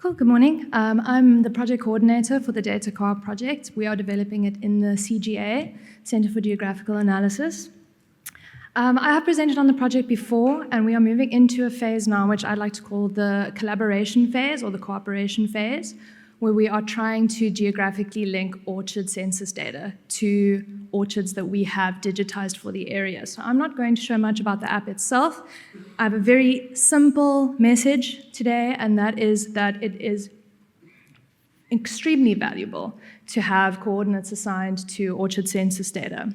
Cool, good morning. I'm the project coordinator for the Data Co-op project. We are developing it in the CGA, Center for Geographical Analysis. I have presented on the project before, and we are moving into a phase now which I'd like to call the collaboration phase or the cooperation phase, where we are trying to geographically link orchard census data to orchards that we have digitized for the area. So I'm not going to show much about the app itself. I have a very simple message today, and that is that it is extremely valuable to have coordinates assigned to orchard census data.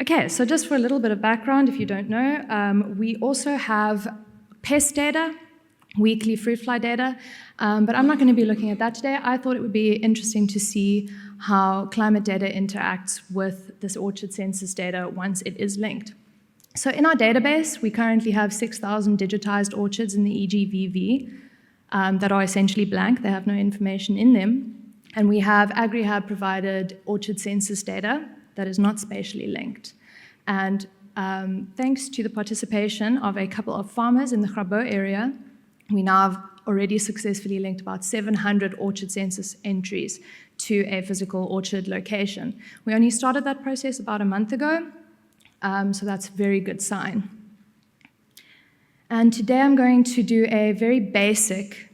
Okay, so just for a little bit of background, if you don't know, we also have pest data, weekly fruit fly data, but I'm not going to be looking at that today. I thought it would be interesting to see how climate data interacts with this orchard census data once it is linked. So in our database, we currently have 6,000 digitized orchards in the EGVV that are essentially blank. They have no information in them. And we have AgriHub provided orchard census data that is not spatially linked. And thanks to the participation of a couple of farmers in the Grabo area, we now have already successfully linked about 700 orchard census entries to a physical orchard location. We only started that process about a month ago, so that's a very good sign. And today I'm going to do a very basic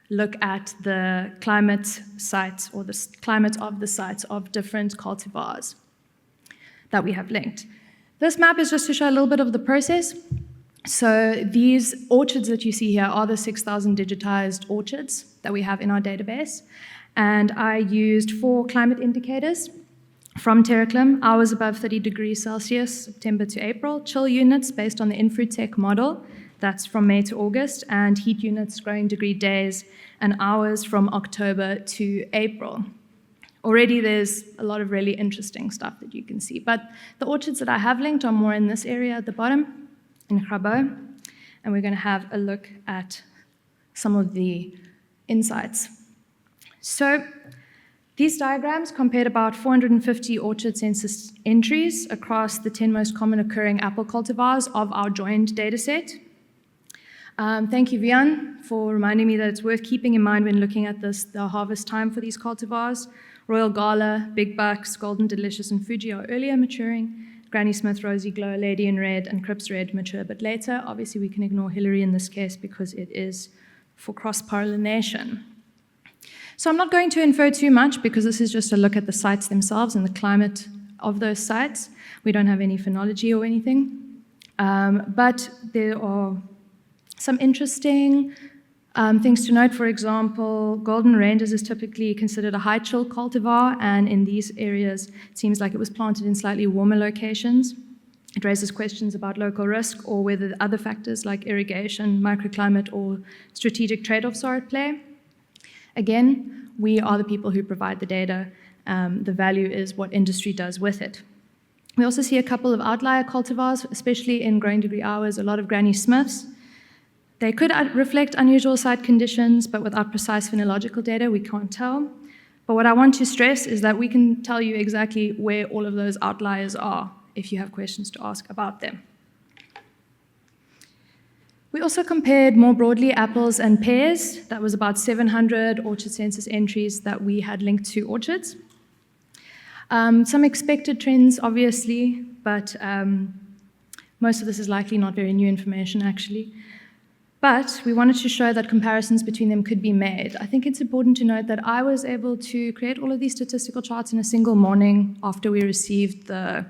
look at the climate sites or the climate of the sites of different cultivars that we have linked. This map is just to show a little bit of the process. So these orchards that you see here are the 6,000 digitized orchards that we have in our database. And I used 4 climate indicators from Terraclim: hours above 30 degrees Celsius, September to April, chill units based on the InfruTech model, that's from May to August, and heat units, growing degree days, and hours from October to April. Already there's a lot of really interesting stuff that you can see. But the orchards that I have linked are more in this area at the bottom, in Grabo, and we're going to have a look at some of the insights. So these diagrams compared about 450 orchard census entries across the 10 most common occurring apple cultivars of our joined dataset. Thank you, Vian, for reminding me that it's worth keeping in mind when looking at this, the harvest time for these cultivars. Royal Gala, Big Bucks, Golden Delicious, and Fuji are earlier maturing. Granny Smith, Rosy Glow, Lady in Red, and Crips Red mature a bit later. Obviously, we can ignore Hillary in this case because it is for cross-pollination. So I'm not going to infer too much because this is just a look at the sites themselves and the climate of those sites. We don't have any phenology or anything. But there are some interesting things to note. For example, Golden Rangers is typically considered a high chill cultivar, and in these areas, it seems like it was planted in slightly warmer locations. It raises questions about local risk or whether other factors like irrigation, microclimate, or strategic trade-offs are at play. Again, we are the people who provide the data. The value is what industry does with it. We also see a couple of outlier cultivars, especially in growing degree hours, a lot of Granny Smiths. They could reflect unusual site conditions, but without precise phenological data, we can't tell. But what I want to stress is that we can tell you exactly where all of those outliers are if you have questions to ask about them. We also compared more broadly apples and pears. That was about 700 orchard census entries that we had linked to orchards. Some expected trends, obviously, but most of this is likely not very new information, actually. But we wanted to show that comparisons between them could be made. I think it's important to note that I was able to create all of these statistical charts in a single morning after we received the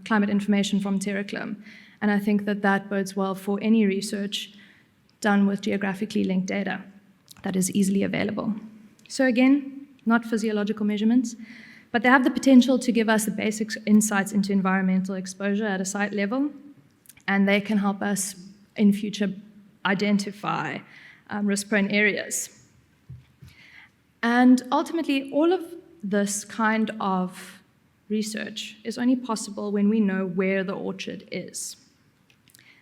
climate information from Terraclim. And I think that that bodes well for any research done with geographically linked data that is easily available. So again, not physiological measurements, but they have the potential to give us the basic insights into environmental exposure at a site level, and they can help us in future identify risk-prone areas. And ultimately, all of this kind of research is only possible when we know where the orchard is.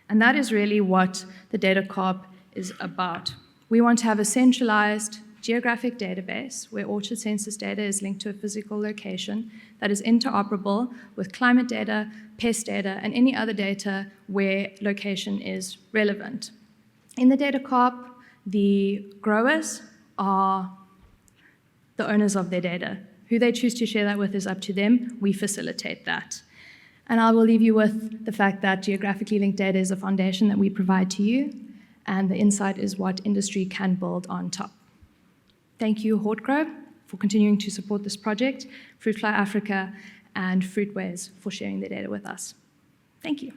And that is really what the Data Co-op is about. We want to have a centralized, geographic database where orchard census data is linked to a physical location that is interoperable with climate data, pest data, and any other data where location is relevant. In the data corp, the growers are the owners of their data. Who they choose to share that with is up to them. We facilitate that. And I will leave you with the fact that geographically linked data is a foundation that we provide to you, and the insight is what industry can build on top. Thank you, Hortgrow, for continuing to support this project, Fruitfly Africa, and Fruitways for sharing their data with us. Thank you.